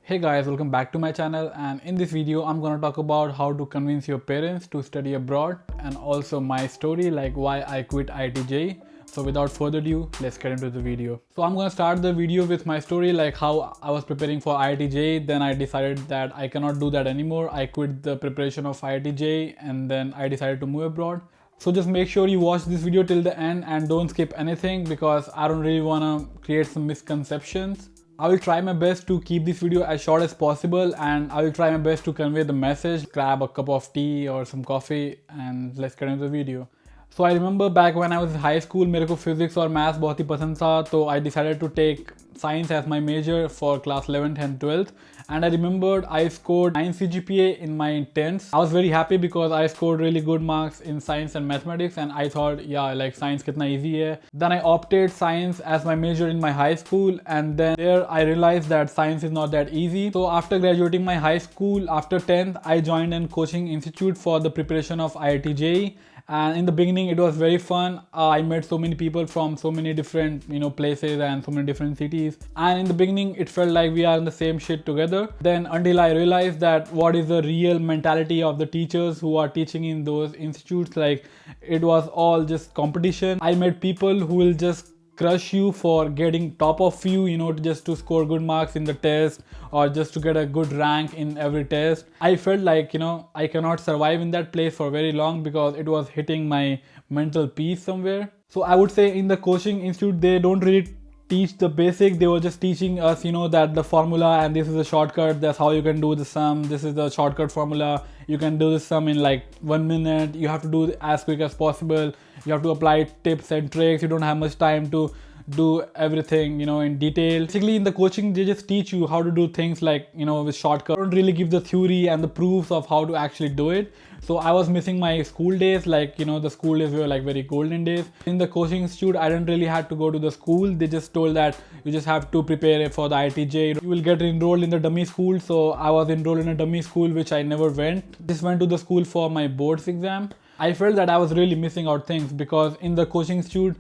Hey guys, welcome back to my channel, and in this video I'm gonna talk about how to convince your parents to study abroad and also my story, like why I quit IIT JEE. So without further ado, let's get into the video. So I'm gonna start the video with my story, like how I was preparing for IIT JEE. Then I decided that I cannot do that anymore. I quit the preparation of IIT JEE and then I decided to move abroad. So just make sure you watch this video till the end and don't skip anything, because I don't really wanna create some misconceptions. I will try my best to keep this video as short as possible, and I will try my best to convey the message. Grab a cup of tea or some coffee and let's get into the video. So I remember back when I was in high school, मेरे को physics और maths बहुत ही पसंद था, तो I decided to take science as my major for class 11th and 12th. And I remembered I scored 9 CGPA in my 10th. I was very happy because I scored really good marks in science and mathematics, and I thought, yeah, like science kitna easy hai. Then I opted science as my major in my high school, and then there I realized that science is not that easy. So after graduating my high school, after 10th, I joined a coaching institute for the preparation of IIT JEE. And in the beginning it was very fun. I met so many people from so many different places and so many different cities, and in the beginning it felt like we are in the same shit together. Then until I realized that what is the real mentality of the teachers who are teaching in those institutes, like it was all just competition. I met people who will just crush you for getting top of you, just to score good marks in the test or just to get a good rank in every test. I felt like I cannot survive in that place for very long because it was hitting my mental peace somewhere. So I would say in the coaching institute they don't really teach the basic. They were just teaching us that the formula and this is a shortcut, that's how you can do the sum, this is the shortcut formula, you can do this sum in like 1 minute, you have to do it as quick as possible, you have to apply tips and tricks, you don't have much time to do everything in detail. Basically in the coaching they just teach you how to do things like with shortcut. They don't really give the theory and the proofs of how to actually do it. So I was missing my school days, like the school days were like very golden days. In the coaching institute I didn't really have to go to the school. They just told that you just have to prepare for the IIT JEE. You will get enrolled in the dummy school. So I was enrolled in a dummy school which I never went. Just went to the school for my boards exam. I felt that I was really missing out things because in the coaching institute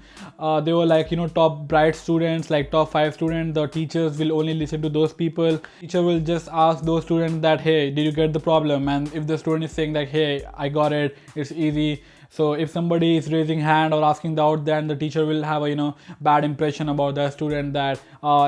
they were like top bright students, like top 5 students. The teachers will only listen to those people. Teacher will just ask those students that, hey, did you get the problem? And if the student is saying that, hey, I got it, it's easy. So if somebody is raising hand or asking doubt, then the teacher will have a bad impression about the student, that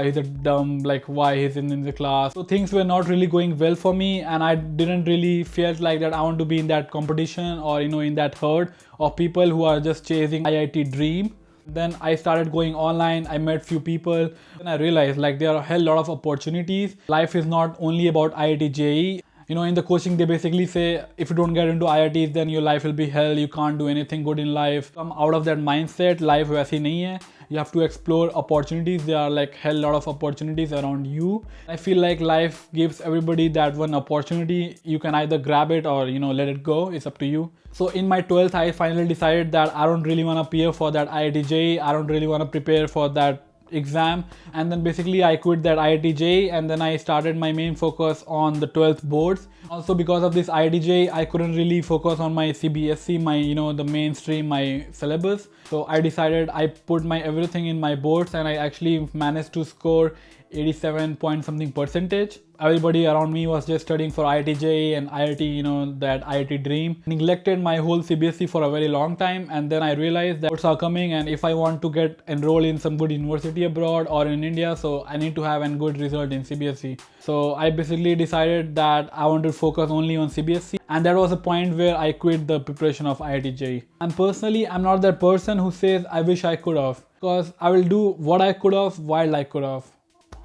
he's a dumb, like why he's in the class. So things were not really going well for me, and I didn't really felt like that I want to be in that competition or in that herd of people who are just chasing IIT dream. Then I started going online. I met few people and I realized like there are a hell lot of opportunities. Life is not only about IIT JEE. In the coaching they basically say if you don't get into IITs then your life will be hell, you can't do anything good in life. Come out of that mindset. Life वैसी नहीं है. You have to explore opportunities. There are like hell lot of opportunities around you. I feel like life gives everybody that one opportunity. You can either grab it or let it go. It's up to you. So in my 12th I finally decided that I don't really want to appear for that IIT JEE. I don't really want to prepare for that exam, and then basically I quit that IIT JEE, and then I started my main focus on the 12th boards. Also because of this IIT JEE I couldn't really focus on my CBSE, my the mainstream, my syllabus. So I decided I put my everything in my boards, and I actually managed to score 87 point something percentage. Everybody around me was just studying for IIT JEE and IIT, that IIT dream. Neglected my whole CBSE for a very long time, and then I realized that boards are coming, and if I want to get enrolled in some good university abroad or in India, so I need to have a good result in CBSE. So I basically decided that I want to focus only on CBSE, and that was a point where I quit the preparation of IIT JEE. And personally I'm not that person who says I wish I could have, because I will do what I could have while I could have.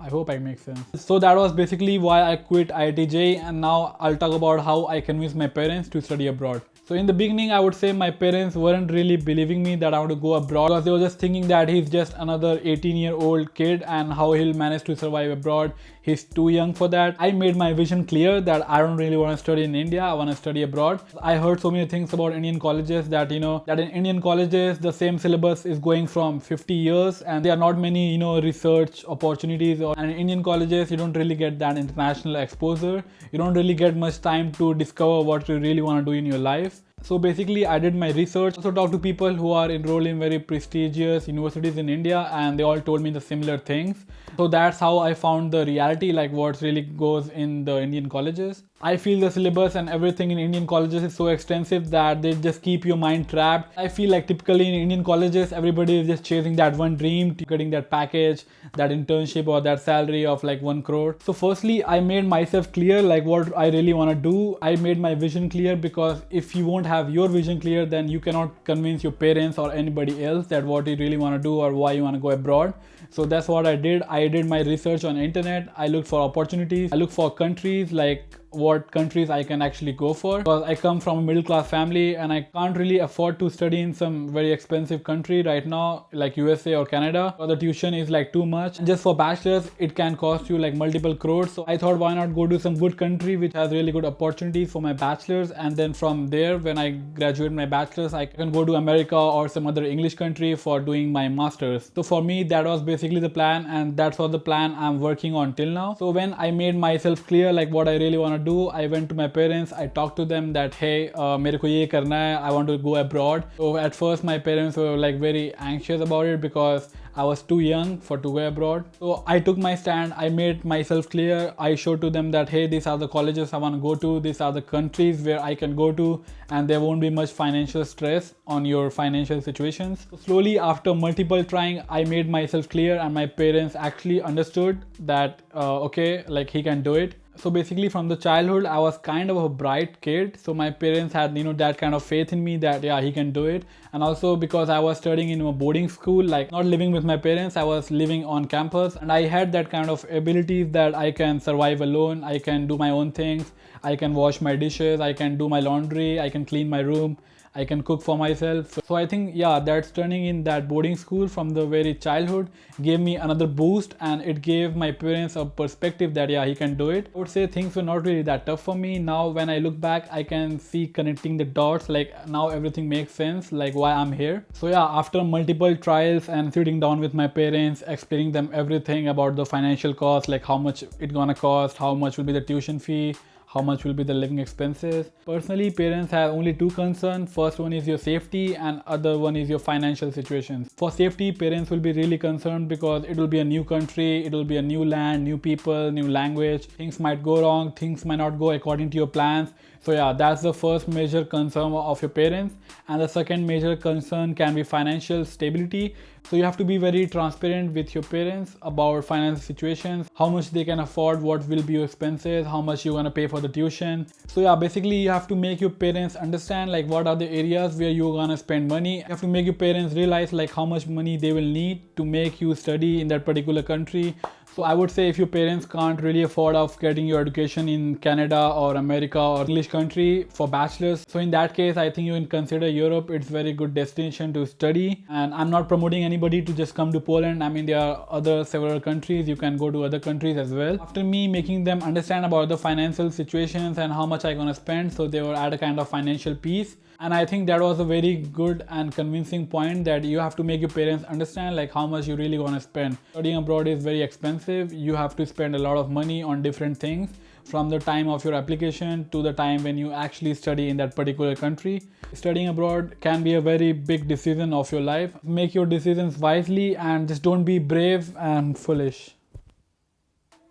I hope I make sense. So that was basically why I quit IIT JEE, and now I'll talk about how I convinced my parents to study abroad. So in the beginning I would say my parents weren't really believing me that I want to go abroad, because they were just thinking that he's just another 18-year-old kid and how he'll manage to survive abroad. He's too young for that. I made my vision clear that I don't really want to study in India, I want to study abroad. I heard so many things about Indian colleges that that in Indian colleges the same syllabus is going from 50 years and there are not many research opportunities, and in Indian colleges you don't really get that international exposure. You don't really get much time to discover what you really want to do in your life. So basically I did my research, also talked to people who are enrolled in very prestigious universities in India, and they all told me the similar things. So that's how I found the reality, like what really goes in the Indian colleges. I feel the syllabus and everything in Indian colleges is so extensive that they just keep your mind trapped. I feel like typically in Indian colleges, everybody is just chasing that one dream, getting that package, that internship or that salary of like 1 crore. So firstly, I made myself clear like what I really want to do. I made my vision clear, because if you won't have your vision clear, then you cannot convince your parents or anybody else that what you really want to do or why you want to go abroad. So that's what I did. I did my research on internet. I looked for opportunities. I looked for countries, like what countries I can actually go for, because I come from a middle class family and I can't really afford to study in some very expensive country right now like USA or Canada, or the tuition is like too much. And just for bachelor's it can cost you like multiple crores. So I thought, why not go to some good country which has really good opportunities for my bachelor's, and then from there when I graduate my bachelor's I can go to America or some other English country for doing my master's. So for me that was basically the plan, and that's what the plan I'm working on till now. So when I made myself clear like what I really want to do, I went to my parents. I talked to them that hey, मेरे को ये करना है, I want to go abroad. So at first my parents were like very anxious about it because I was too young to go abroad. So I took my stand. I made myself clear. I showed to them that hey, these are the colleges I want to go to, these are the countries where I can go to, and there won't be much financial stress on your financial situations. So slowly after multiple trying, I made myself clear, and my parents actually understood that okay, like he can do it. So basically from the childhood I was kind of a bright kid, so my parents had that kind of faith in me that yeah, he can do it. And also because I was studying in a boarding school, like not living with my parents, I was living on campus, and I had that kind of abilities that I can survive alone, I can do my own things, I can wash my dishes, I can do my laundry, I can clean my room, I can cook for myself. So I think yeah, that's turning in that boarding school from the very childhood gave me another boost, and it gave my parents a perspective that yeah, he can do it. I would say things were not really that tough for me. Now when I look back, I can see connecting the dots, like now everything makes sense, like why I'm here. So yeah, after multiple trials and sitting down with my parents, explaining them everything about the financial cost, like how much it gonna cost, how much will be the tuition fee, how much will be the living expenses. Personally, parents have only two concerns. First one is your safety, and other one is your financial situations. For safety, parents will be really concerned because it will be a new country, it will be a new land, new people, new language. Things might go wrong, things might not go according to your plans. So yeah, that's the first major concern of your parents. And the second major concern can be financial stability. So you have to be very transparent with your parents about financial situations, how much they can afford, what will be your expenses, how much you're gonna pay for the tuition. So yeah, basically you have to make your parents understand like what are the areas where you're gonna spend money. You have to make your parents realize like how much money they will need to make you study in that particular country. So I would say if your parents can't really afford of getting your education in Canada or America or English country for bachelor's, so in that case I think you can consider Europe. It's a very good destination to study, and I'm not promoting anybody to just come to Poland. I mean, there are other several countries, you can go to other countries as well. After me making them understand about the financial situations and how much I'm gonna spend, so they were at a kind of financial peace. And I think that was a very good and convincing point, that you have to make your parents understand like how much you really want to spend. Studying abroad is very expensive. You have to spend a lot of money on different things, from the time of your application to the time when you actually study in that particular country. Studying abroad can be a very big decision of your life. Make your decisions wisely and just don't be brave and foolish.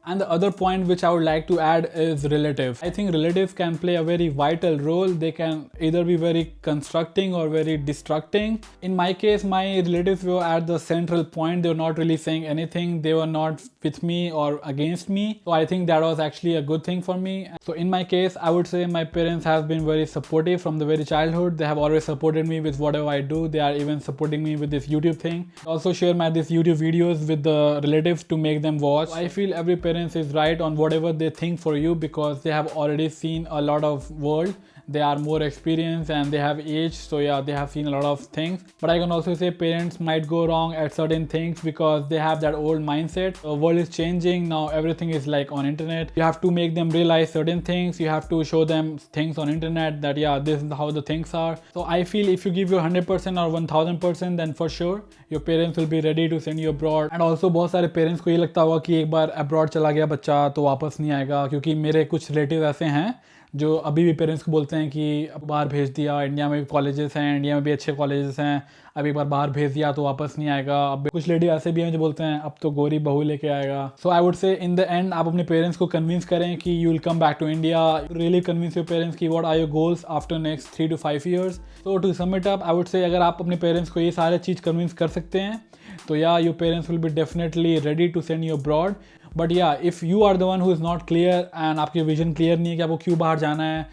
And the other point which I would like to add is relatives. I think relatives can play a very vital role. They can either be very constructing or very destructing. In my case, my relatives were at the central point. They were not really saying anything. They were not with me or against me. So I think that was actually a good thing for me. So in my case, I would say my parents have been very supportive from the very childhood. They have always supported me with whatever I do. They are even supporting me with this YouTube thing. I also share these YouTube videos with the relatives to make them watch. So I feel every parent is right on whatever they think for you, because they have already seen a lot of world. They are more experienced and they have age, so yeah, they have seen a lot of things. But I can also say parents might go wrong at certain things because they have that old mindset. The world is changing now, everything is like on internet. You have to make them realize certain things. You have to show them things on internet that yeah, this is how the things are. So I feel if you give your 100% or 1000%, then for sure your parents will be ready to send you abroad. And also बहुत सारे parents को ये लगता होगा कि एक बार abroad चला गया बच्चा तो वापस नहीं आएगा, क्योंकि मेरे कुछ relatives ऐसे हैं जो अभी भी पेरेंट्स को बोलते हैं कि अब बाहर भेज दिया, इंडिया में भी कॉलेजेस हैं, इंडिया में भी अच्छे कॉलेजेस हैं, अब एक बार बाहर भेज दिया तो वापस नहीं आएगा। अब कुछ लेडी ऐसे भी हैं जो बोलते हैं अब तो गोरी बहू लेके आएगा। सो आई वुड से इन द एंड आप अपने पेरेंट्स को कन्विंस करें कि you will come back to India, really convince your parents की what are your goals after next 3 to 5 years। तो to sum it up I would say अगर आप अपने पेरेंट्स को ये सारे चीज़ कन्विंस कर सकते हैं तो yeah your parents will be definitely ready to send you abroad. But yeah if you are the one who is not clear and आपकी विजन क्लियर नहीं है कि आपको क्यों बाहर जाना है,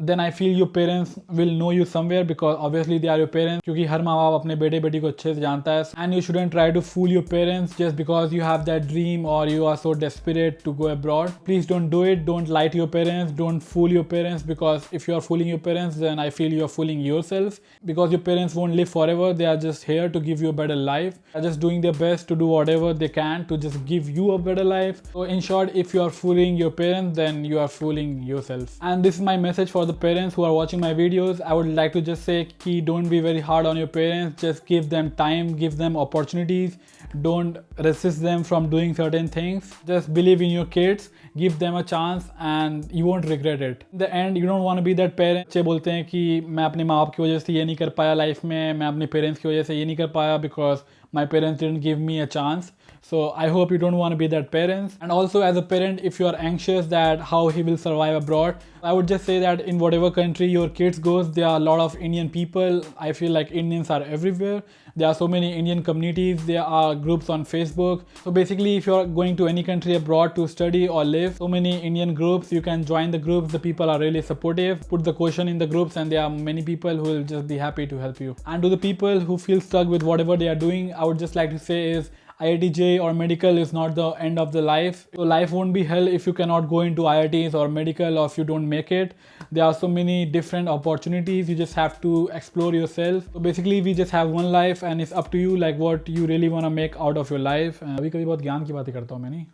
then I feel your parents will know you somewhere because obviously they are your parents, क्योंकि हर माँ बाप अपने बेटे बेटी को अच्छे से जानता है। And you shouldn't try to fool your parents just because you have that dream or you are so desperate to go abroad. Please don't do it. Don't lie to your parents. Don't fool your parents, because if you are fooling your parents then I feel you are fooling yourself, because your parents won't live forever. They are just here to give you a better life. They are just doing their best to do whatever they can to just give you a better life. So in short, if you are fooling your parents then you are fooling yourself. And this is my message for the parents who are watching my videos. I would like to just say ki don't be very hard on your parents. Just give them time, give them opportunities. Don't resist them from doing certain things. Just believe in your kids, give them a chance and you won't regret it. In the end, you don't want to be that parent बच्चे बोलते हैं कि मैं अपने माँ बाप की वजह से ये नहीं कर पाया लाइफ में, मैं अपने पेरेंट्स की वजह से ये नहीं कर पाया because my parents didn't give me a chance. So I hope you don't want to be that parent. And also as a parent, if you are anxious that how he will survive abroad, I would just say that in whatever country your kids goes, there are a lot of Indian people. I feel like Indians are everywhere. There are so many Indian communities. There are groups on Facebook. So basically, if you are going to any country abroad to study or live, so many Indian groups, you can join the groups. The people are really supportive. Put the question in the groups and there are many people who will just be happy to help you. And to the people who feel stuck with whatever they are doing, I would just like to say is IIT JEE or medical is not the end of the life. Your life won't be hell if you cannot go into IITs or medical, or if you don't make it. There are so many different opportunities. You just have to explore yourself. So basically we just have one life and it's up to you like what you really want to make out of your life. अभी कभी बहुत ज्ञान की बातें करता हूँ मैं नहीं.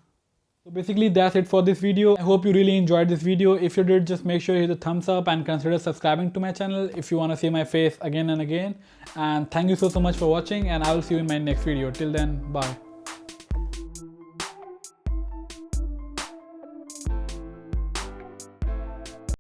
So basically that's it for this video. I hope you really enjoyed this video. If you did, just make sure you hit the thumbs up and consider subscribing to my channel if you want to see my face again and again. And thank you so much for watching, and I will see you in my next video. Till then, bye.